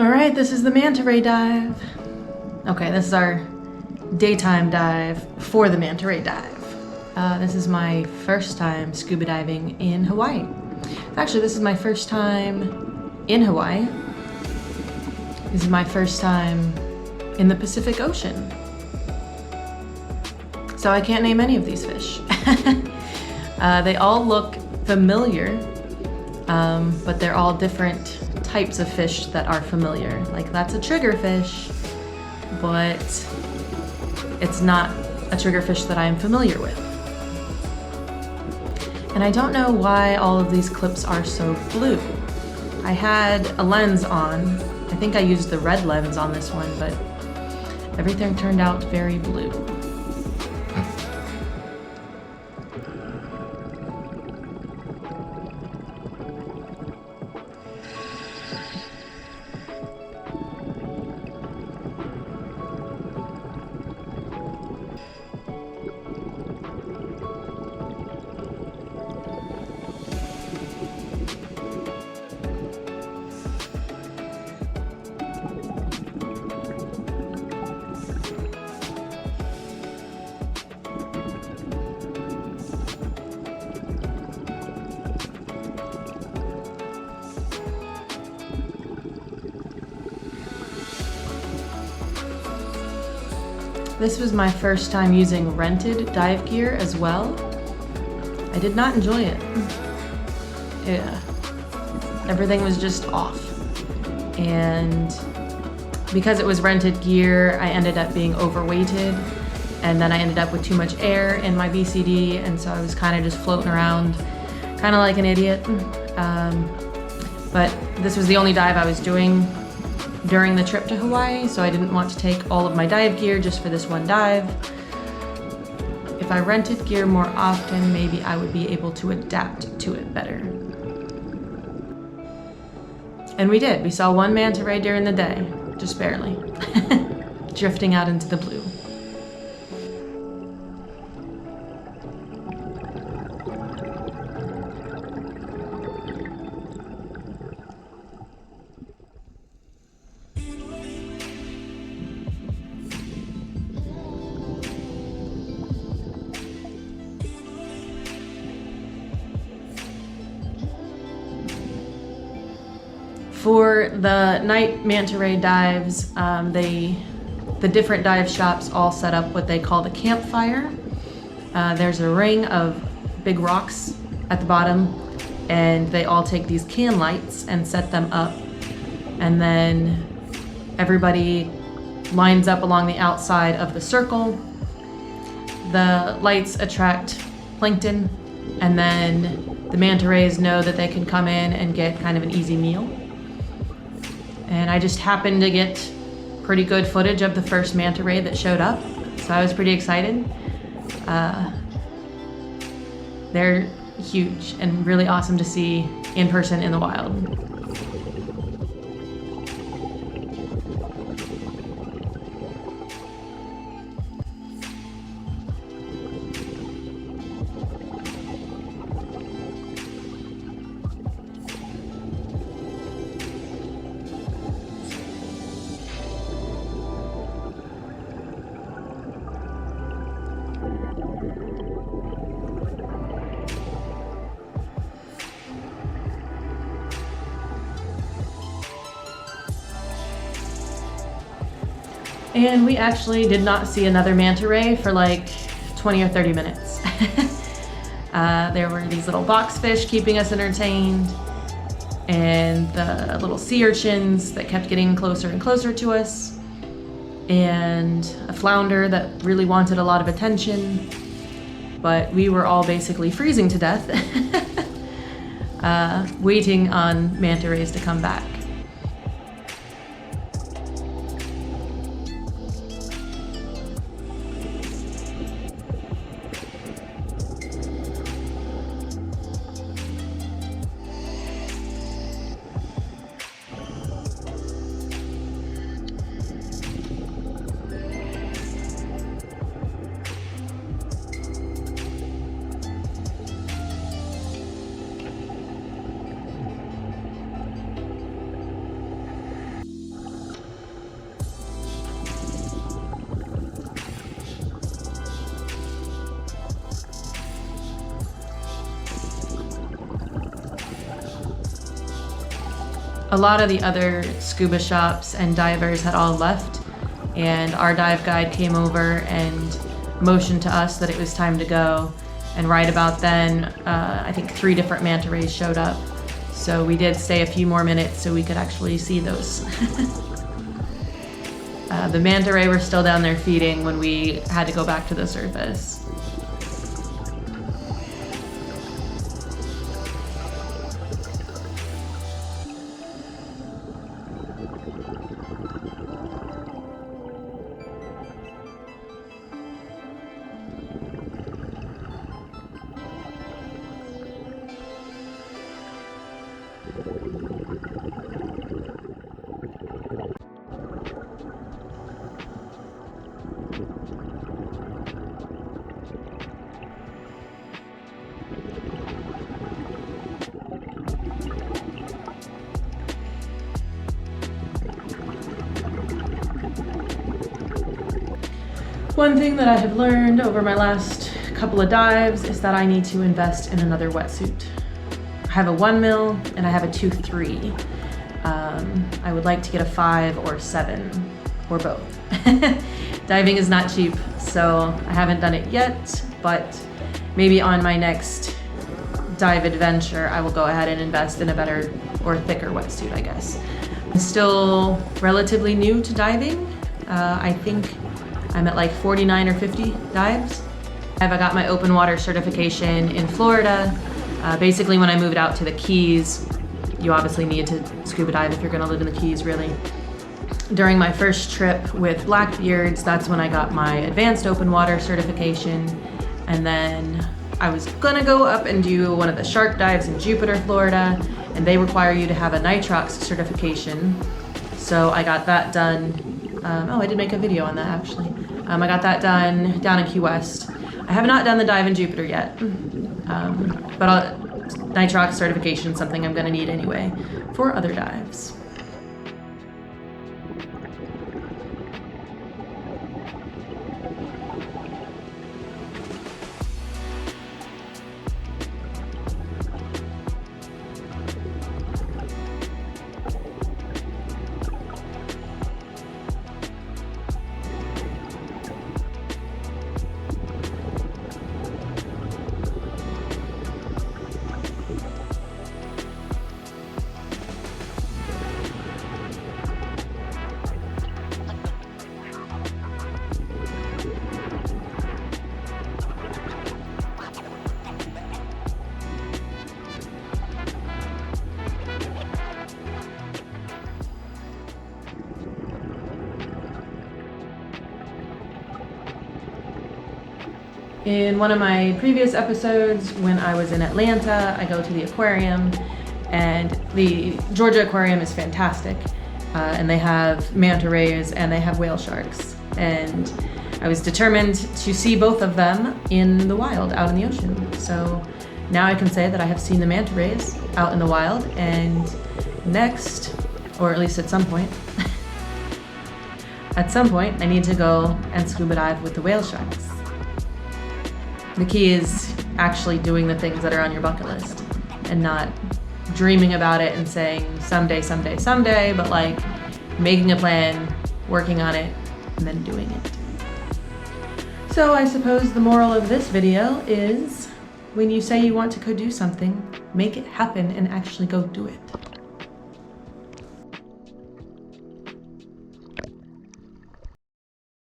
Alright, this is the Manta Ray dive. Okay, this is our daytime dive for the Manta Ray dive. This is my first time scuba diving in Hawaii. Actually, this is my first time in Hawaii. This is my first time in the Pacific Ocean. So I can't name any of these fish. They all look familiar, but they're all different types of fish that are familiar. Like, that's a triggerfish, but it's not a triggerfish that I'm familiar with. And I don't know why all of these clips are so blue. I had a lens on. I think I used the red lens on this one, but everything turned out very blue. This was my first time using rented dive gear as well. I did not enjoy it. Yeah, everything was just off. And because it was rented gear, I ended up being overweighted, and then I ended up with too much air in my VCD, and so I was kind of just floating around, kind of like an idiot. But this was the only dive I was doing during the trip to Hawaii, so I didn't want to take all of my dive gear just for this one dive. If I rented gear more often, maybe I would be able to adapt to it better. And we did. We saw one manta ray during the day, just barely, drifting out into the blue. For the night manta ray dives, the different dive shops all set up what they call the campfire. There's a ring of big rocks at the bottom, and they all take these can lights and set them up. And then everybody lines up along the outside of the circle. The lights attract plankton, and then the manta rays know that they can come in and get kind of an easy meal. And I just happened to get pretty good footage of the first manta ray that showed up, so I was pretty excited. They're huge and really awesome to see in person in the wild. And we actually did not see another manta ray for like 20 or 30 minutes. There were these little box fish keeping us entertained, and the little sea urchins that kept getting closer and closer to us, and a flounder that really wanted a lot of attention, but we were all basically freezing to death, waiting on manta rays to come back. A lot of the other scuba shops and divers had all left, and our dive guide came over and motioned to us that it was time to go. And right about then, I think 3 different manta rays showed up. So we did stay a few more minutes so we could actually see those. The manta ray were still down there feeding when we had to go back to the surface. One thing that I have learned over my last couple of dives is that I need to invest in another wetsuit. I have a 1 mil and I have a 2.3. I would like to get a 5 or 7 or both. Diving is not cheap, so I haven't done it yet, but maybe on my next dive adventure, I will go ahead and invest in a better or thicker wetsuit, I guess. I'm still relatively new to diving. I think I'm at like 49 or 50 dives. I got my open water certification in Florida. Basically, when I moved out to the Keys, you obviously need to scuba dive if you're gonna live in the Keys, really. During my first trip with Blackbeards, that's when I got my advanced open water certification. And then I was gonna go up and do one of the shark dives in Jupiter, Florida, and they require you to have a nitrox certification. So I got that done. I did make a video on that actually. I got that done down in Key West. I have not done the dive in Jupiter yet, but nitrox certification is something I'm gonna need anyway for other dives. In one of my previous episodes, when I was in Atlanta, I go to the aquarium, and the Georgia aquarium is fantastic. And they have manta rays and they have whale sharks. And I was determined to see both of them in the wild, out in the ocean. So now I can say that I have seen the manta rays out in the wild, and next, or at least at some point, I need to go and scuba dive with the whale sharks. The key is actually doing the things that are on your bucket list and not dreaming about it and saying someday, someday, someday, but like making a plan, working on it, and then doing it. So I suppose the moral of this video is when you say you want to go do something, make it happen and actually go do it.